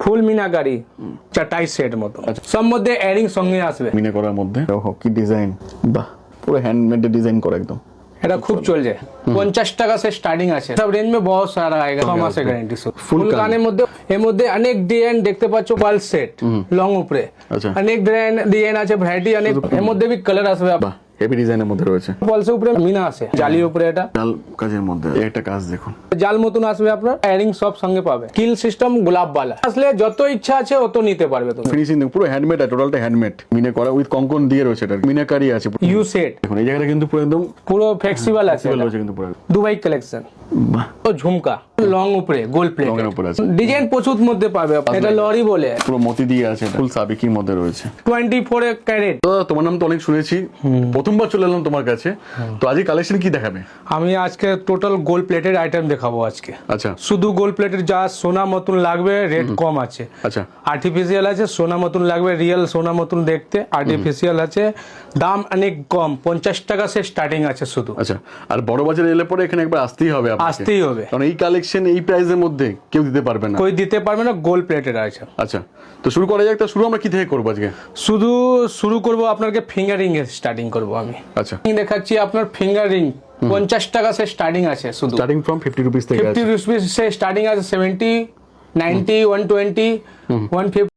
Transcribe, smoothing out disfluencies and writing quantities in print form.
ফুল মিনাকারি চাটাই সেট মতো, সব মধ্যে এয়ারিং সঙ্গে আসবে। মিনে করার মধ্যে ওহো কি ডিজাইন, বাহ পুরো হ্যান্ডমেড ডিজাইন করা একদম। এটা খুব চলছে, 50 টাকা से स्टार्टिंग আছে। सब रेंज में बहुत सारा आएगा, 6 মাসের গ্যারান্টি। ফুল কানের মধ্যে এর মধ্যে অনেক ডিজাইন দেখতে পাচ্ছ, পাল সেট লং উপরে আচ্ছা অনেক ডিজাইন আছে, ভ্যারাইটি অনেক। এর মধ্যে भी কালার আসবে। বাহ হেভি ডিজাইনের মধ্যে রয়েছে, পালসের উপরে মিনা আছে, জালির উপরে। এটা জাল কাজের মধ্যে একটা কাজ দেখুন, জাল মতন আসবে আপনার, এয়ারিং সব সঙ্গে পাবে। কিল সিস্টেম গোলাপ বালা আসলে যত ইচ্ছা আছে অত নিতে পারবে তুমি। ফিনিশিং পুরো হ্যান্ডমেড, টোটালটা হ্যান্ডমেড, মিনে করা উইথ কঙ্কন দিয়ে রয়েছে। এটা মিনাকারি আছে ইউ সেট। দেখুন এই জায়গাটা কিন্তু পুরো একদম পুরো ফ্লেক্সিবল আছে, রয়েছে কিন্তু পুরো। Dubai collection. বাহ ও ঝুমকা লং উপরে গোল্ড প্লেট, রঙের উপরে আছে, ডিজাইন প্রচুর মধ্যে পাবে। এটা লরি বলে, পুরো মতি দিয়ে আছে, ফুল সাবিকির মধ্যে রয়েছে। 24 ক্যারেট। তো তোমার নাম তো অনেক শুনেছি, প্রথমবার চলে এলাম তোমার কাছে। তো আজকে কালেকশন কি দেখাবে? আমি আজকে টোটাল গোল্ড প্লেটের আইটেম দেখাবো আজকে। আচ্ছা শুধু গোল্ড প্লেটের যা সোনা মতন লাগবে, রেট কম আছে। আচ্ছা আর্টিফিশিয়াল আছে, সোনা মতন লাগবে, রিয়েল সোনা মতন দেখতে। আর্টিফিশিয়াল আছে, দাম অনেক কম, 50 টাকা से স্টার্টিং আছে শুধু। আচ্ছা আর বড় বাজারে এলে পরে এখানে একবার আসতেই হবে আপনাকে। আসতেই হবে, কারণ এই কালেকশন এই প্রাইসের মধ্যে কেউ দিতে পারবে না, কই দিতে পারবে না। গোল্ড প্লেটের আছে। আচ্ছা তো শুরু করা যাক। তো শুরু আমরা কি থেকে করবো আজকে? শুরু করবো আপনাকে ফিঙ্গারিং এ স্টার্টিং করবো আমি। আচ্ছা দেখাচ্ছি আপনার ফিঙ্গারিং 50 টাকা से স্টার্টিং আছে শুধু। স্টার্টিং ফ্রম 50 রুপিস থেকে 50 আছে। रुपीज से स्टार्टिंग है, 70, 90, 120, 150।